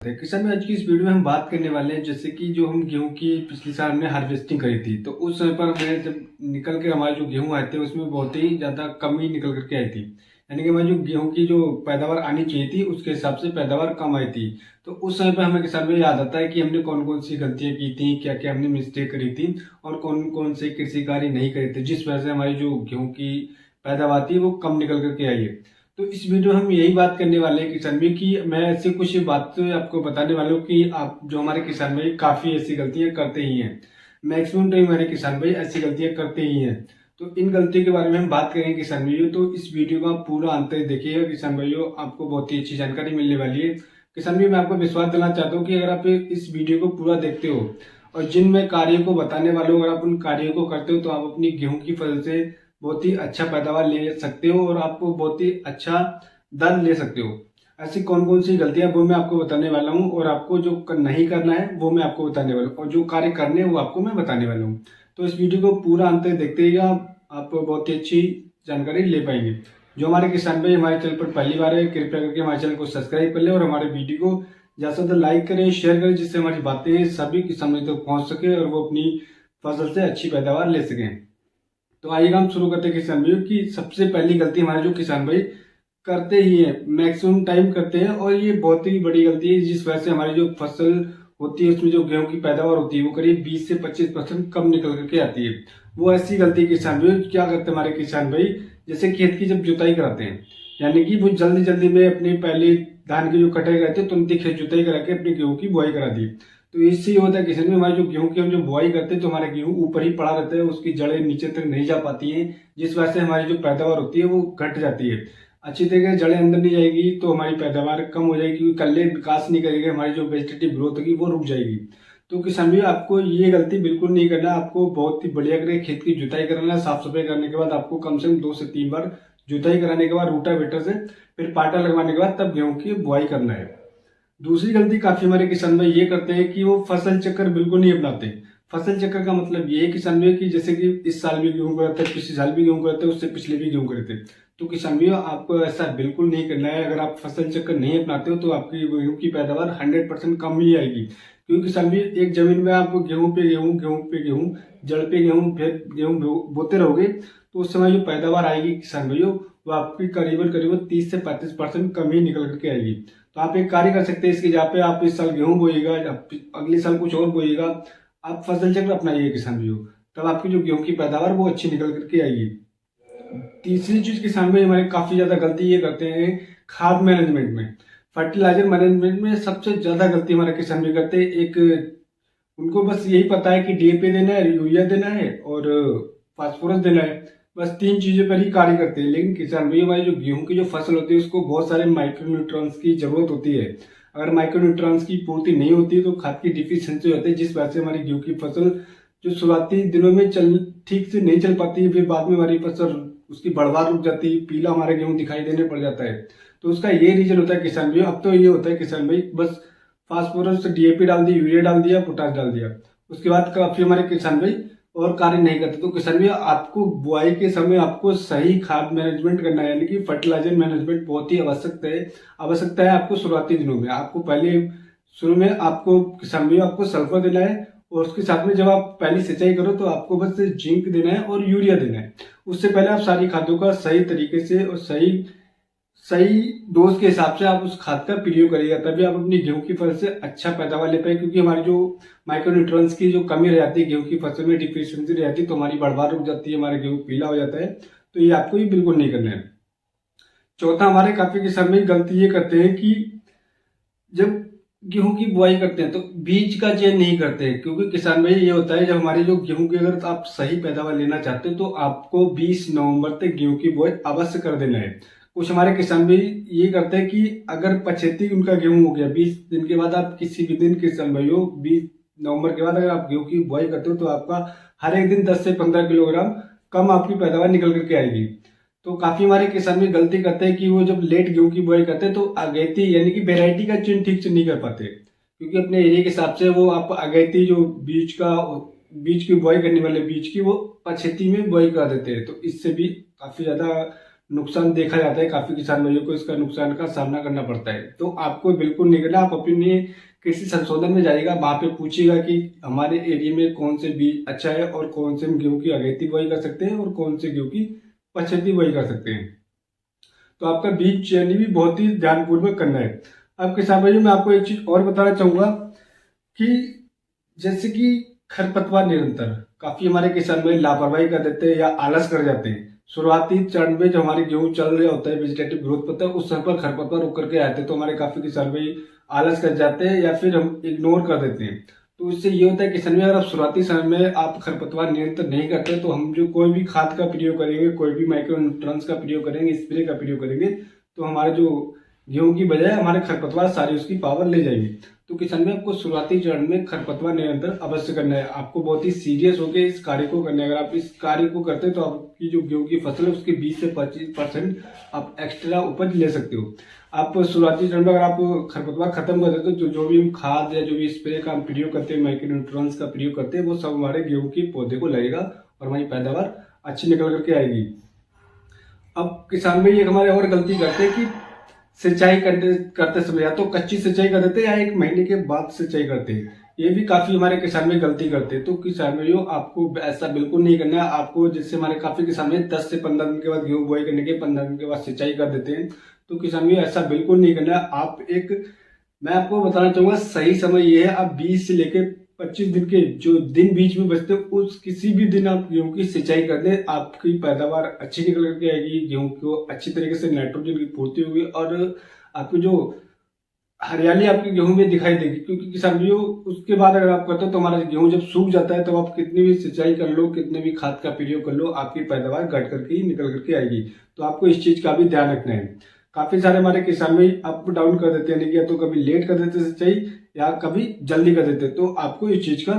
किसान में आज की इस वीडियो में हम बात करने वाले हैं जैसे कि जो हम गेहूं की पिछले साल हमने हार्वेस्टिंग करी थी तो उस समय पर हमें जब निकल के हमारे जो गेहूं आए थे उसमें बहुत ही ज़्यादा कमी निकल करके आई थी। यानी कि हमारी जो गेहूं की जो पैदावार आनी चाहिए थी उसके हिसाब से पैदावार कम आई थी। तो उस समय पर हमें किसान में याद आता है कि हमने कौन कौन सी गलतियां की थी, क्या क्या हमने मिस्टेक करी थी और कौन कौन से कृषि कार्य नहीं करे थे जिस वजह से हमारी जो गेहूं की पैदावार थी वो कम निकल करके आई है। तो इस वीडियो में हम यही बात करने वाले हैं किसान भाई कि मैं ऐसे कुछ बातें आपको बताने वाला हूँ कि आप जो हमारे किसान भाई काफी ऐसी गलतियां करते ही हैं। मैक्सिमम टाइम हमारे किसान भाई ऐसी गलतियां करते ही हैं। तो इन गलतियों के बारे में हम बात करेंगे किसान भाइयों। तो इस वीडियो का पूरा अंत तक देखिएगा किसान भाइयों, आपको बहुत ही अच्छी जानकारी मिलने वाली है। किसान भाई मैं आपको विश्वास दिलाना चाहता हूँ कि अगर आप इस वीडियो को पूरा देखते हो और जिन मैं कार्यों को बताने वाला हूँ अगर आप उन कार्यों को करते हो तो आप अपनी गेहूं की फसल से बहुत ही अच्छा पैदावार ले सकते हो और आपको बहुत ही अच्छा दर ले सकते हो। ऐसी कौन कौन सी गलतियां वो मैं आपको बताने वाला हूं और आपको जो नहीं करना है वो मैं आपको बताने वाला हूं और जो कार्य करने हैं वो आपको मैं बताने वाला हूं। तो इस वीडियो को पूरा अंत तक देखते ही आप बहुत ही अच्छी जानकारी ले पाएंगे। जो हमारे किसान भाई हमारे चैनल पर पहली बार है कृपया करके हमारे चैनल को सब्सक्राइब कर ले और हमारे वीडियो को ज्यादा से ज्यादा लाइक करें, शेयर करें जिससे हमारी बातें सभी किसानों तक पहुंच सके और वो अपनी फसल से अच्छी पैदावार ले सकें। तो आइएगा हम शुरू करते हैं किसान भाई की सबसे पहली गलती हमारे जो किसान भाई करते ही है, मैक्सिमम टाइम करते हैं और ये बहुत ही बड़ी गलती है जिस वजह से हमारी जो फसल होती है उसमें जो गेहूं की पैदावार होती है वो करीब 20 से 25% कम निकल करके आती है। वो ऐसी गलती किसान भाई क्या करते हैं हमारे किसान भाई, जैसे खेत की जब जुताई कराते हैं यानी कि वो जल्दी जल्दी में अपनी पहले धान की जो कटाई कराते हैं तुरंत ही खेत जुताई करा के अपनी गेहूं की बुआई करा दी। तो इससे ये होता है किसान में हमारे जो गेहूं की हम जो बुआई करते हैं तो हमारा गेहूं ऊपर ही पड़ा रहता है, उसकी जड़ें नीचे तक नहीं जा पाती हैं जिस वजह से हमारी जो पैदावार होती है वो घट जाती है। अच्छी तरीके से जड़ें अंदर नहीं जाएगी तो हमारी पैदावार कम हो जाएगी क्योंकि कल्ले विकास नहीं करेगी, हमारी जो वेजिटेटिव ग्रोथ होगी वो रुक जाएगी। तो किसान भाई आपको ये गलती बिल्कुल नहीं करना, आपको बहुत ही बढ़िया करके खेत की जुताई करना है। साफ सफाई करने के बाद आपको कम से कम 2 से 3 बार जुताई कराने के बाद रूटावेटर से फिर पाटा लगवाने के बाद तब गेहूं की बुआई करना है। दूसरी गलती काफी हमारे किसान भाई ये करते हैं कि वो फसल चक्कर बिल्कुल नहीं अपनाते। फसल चक्कर का मतलब ये है किसान भाई कि जैसे कि इस साल भी गेहूं करते हैं, पिछले साल भी गेहूं करते हैं, उससे पिछले भी गेहूं करते हैं। तो किसान भाई आपको ऐसा बिल्कुल नहीं करना है। अगर आप फसल चक्कर नहीं अपनाते हो तो आपकी गेहूं की पैदावार 100% कम ही आएगी। क्योंकि किसान भाई एक जमीन में आप गेहूं पे गेहूं, गेहूं पे गेहूं, जड़ पे गेहूं, फिर गेहूं बोते रहोगे तो उस समय जो पैदावार आएगी किसान भाइयों वो आपकी करीबन करीबन 30 से 35% कम ही निकल करके आएगी। तो आप एक कार्य कर सकते हैं इसके जहाँ पे आप इस साल गेहूं बोइएगा, अगले साल कुछ और बोइएगा, आप फसल चक्र अपनाइए किसान भाइयों, तब आपकी जो गेहूं की पैदावार वो अच्छी निकल करके आएगी। तीसरी चीज किसान भाई हमारे काफी ज्यादा गलती ये करते हैं खाद मैनेजमेंट में, फर्टिलाइजर मैनेजमेंट में सबसे ज्यादा गलती हमारे किसान भाई करते हैं। एक उनको बस यही पता है कि डीएपी देना है, यूरिया देना है और फास्फोरस देना है, बस 3 चीजों पर ही कार्य करते हैं। लेकिन किसान भाई हमारी जो गेहूं की जो फसल होती है उसको बहुत सारे माइक्रोन्यूट्रॉन्स की जरूरत होती है। अगर माइक्रोन्यूट्रॉन्स की पूर्ति नहीं होती है तो खाद की डिफिशियंसी होती है जिस वजह से हमारी गेहूं की फसल जो शुरुआती दिनों में ठीक से नहीं चल पाती है, फिर बाद में हमारी फसल उसकी बढ़वार रुक जाती है, पीला हमारे गेहूं दिखाई देने पड़ जाता है। तो उसका ये रीजन होता है किसान भाई। अब तो ये होता है किसान भाई बस फास्फोरस डीएपी डाल दी, यूरिया डाल दिया, पोटास डाल दिया, उसके बाद काफी हमारे किसान भाई और कार्य नहीं करते। तो किसान भाई आपको बुआई के समय आपको सही खाद मैनेजमेंट करना है यानी कि फर्टिलाइजर मैनेजमेंट बहुत ही आवश्यकता है आपको शुरुआती दिनों में। आपको पहले शुरू में आपको किसान भाई आपको सल्फर देना है और उसके साथ में जब आप पहली सिंचाई करो तो आपको बस जिंक देना है और यूरिया देना है। उससे पहले आप सारी खादों का सही तरीके से और सही सही डोज के हिसाब से आप उस खाद का प्रयोग करिएगा, तभी आप अपनी गेहूं की फसल से अच्छा पैदावार ले पाए। क्योंकि हमारी जो माइक्रोन्यूट्रिएंट्स की जो कमी रह जाती है गेहूं की फसल में, डिफिशियंसी रह जाती है तो हमारी बढ़वार रुक जाती है, हमारे गेहूं पीला हो जाता है। तो ये आपको ये बिल्कुल नहीं करना है। चौथा हमारे काफी किसान में गलती ये करते हैं कि जब गेहूं की बुआई करते हैं तो बीज का चयन नहीं करते हैं। क्योंकि किसान भाई ये होता है जब हमारी जो गेहूं की अगर आप सही पैदावार लेना चाहते हो तो आपको 20 नवंबर तक गेहूं की बुआई अवश्य कर देना है। कुछ हमारे किसान भी ये करते हैं कि अगर 75 उनका गेहूं हो गया 20 दिन के बाद, आप किसी भी दिन किसान भाई हो 20 नवंबर के बाद अगर आप गेहूं की बुआई करते हो तो आपका हर एक दिन 10 से 15 किलोग्राम कम आपकी पैदावार निकल करके आएगी। तो काफी हमारे किसान भी गलती करते हैं कि वो जब लेट गेहूं की बुआई करते हैं तो अगैती यानी कि वेराइटी का चयन ठीक से नहीं कर पाते। क्योंकि अपने एरिया के हिसाब से वो आप अगैती जो बीज की बुआई करने वाले बीज की वो 75 में बुआई कर देते हैं। तो इससे भी काफी ज्यादा नुकसान देखा जाता है, काफी किसान भाइयों को इसका नुकसान का सामना करना पड़ता है। तो आपको बिल्कुल नहीं करना, आप अपने कृषि संशोधन में जाइएगा, वहां पे पूछिएगा कि हमारे एरिया में कौन से बीज अच्छा है और कौन से हम गेहूं की अगेती बुआई कर सकते हैं और कौन से गेहूं की पछेती बुआई कर सकते हैं। तो आपका बीज चयन भी बहुत ही ध्यानपूर्वक करना है। अब किसान भाइयों मैं आपको एक चीज और बताना चाहूंगा कि जैसे कि खरपतवार निरंतर काफी हमारे किसान भाई लापरवाही कर देते हैं या आलस कर जाते हैं। शुरुआती चरण में जब हमारे गेहूं चल रहा होता है, वेजिटेटिव ग्रोथ होता है, उस समय पर खरपतवार उकर के आते हैं, तो हमारे काफी किसान भाई आलस कर जाते हैं या फिर हम इग्नोर कर देते हैं। तो इससे ये होता है किसान भाई, अगर आप शुरुआती समय में आप खरपतवार नियंत्रण नहीं करते तो हम जो कोई भी खाद का प्रयोग करेंगे, कोई भी माइक्रो न्यूट्रंस का प्रयोग करेंगे, स्प्रे का प्रयोग करेंगे, तो हमारे जो गेहूं की बजाय हमारे खरपतवार सारी उसकी पावर ले जाएंगे। तो किसान में आपको शुरुआती चरण में खरपतवार नियंत्रण अवश्य करना है। आपको बहुत ही सीरियस होकर इस कार्य को करना है। अगर आप इस कार्य को करते हैं तो आपकी जो गेहूं की फसल है उसके 20 से 25% आप एक्स्ट्रा उपज ले सकते हो। आप शुरुआती चरण में अगर आप खरपतवार खत्म कर देते हो तो जो भी हम खाद या जो भी स्प्रे का हम प्रयोग करते हैं, माइक्रो न्यूट्रंस का प्रयोग करते हैं, वो सब हमारे गेहूं के पौधे को लगेगा और हमारी पैदावार अच्छी निकल करके आएगी। अब किसान भाई एक हमारे और गलती करते हैं कि सिंचाई करते समय या तो कच्ची सिंचाई कर देते हैं या 1 महीने के बाद सिंचाई करते हैं। ये भी काफी हमारे किसान में गलती करते हैं। तो किसान भाइयों आपको ऐसा बिल्कुल नहीं करना है। आपको जिससे हमारे काफी किसान में 10 से 15 दिन के बाद गेहूं बुआई करने के 15 दिन के बाद सिंचाई कर देते हैं। तो किसान भाइयों ऐसा बिल्कुल नहीं करना है। मैं आपको बताना चाहूंगा सही समय ये है, आप 20 से लेकर 25 दिन के जो दिन बीच में बचते हैं उस किसी भी दिन आप गेहूं की सिंचाई कर दें, आपकी पैदावार अच्छी निकल करके आएगी, गेहूं को अच्छी तरीके से नाइट्रोजन की पूर्ति होगी और आपकी जो हरियाली आपके गेहूं में दिखाई देगी। क्योंकि किसान भाइयों उसके बाद अगर आप करते हो तो हमारा गेहूं जब सूख जाता है तो आप कितनी भी सिंचाई कर लो, कितने भी खाद का प्रयोग कर लो, आपकी पैदावार घट करके ही निकल करके आएगी। तो आपको इस चीज का भी ध्यान रखना है। काफी सारे हमारे किसान भाई अप डाउन कर देते हैं, या तो कभी लेट कर देते सिंचाई या कभी जल्दी कर देते, तो आपको इस चीज का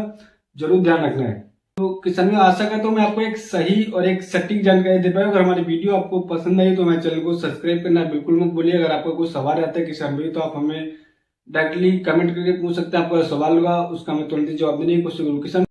जरूर ध्यान रखना है। तो किसान भाई आशा करता हूं मैं आपको एक सही और एक सटीक जानकारी दे पाया। अगर हमारी वीडियो आपको पसंद आई तो हमारे चैनल को सब्सक्राइब करना बिल्कुल मत भूलिए। अगर आपका कोई सवाल रहता है किसान भाई तो आप हमें डायरेक्टली कमेंट करके पूछ सकते हैं। आपका सवाल होगा उसका मैं तुरंत जवाब देने की कोशिश करूँ। किसान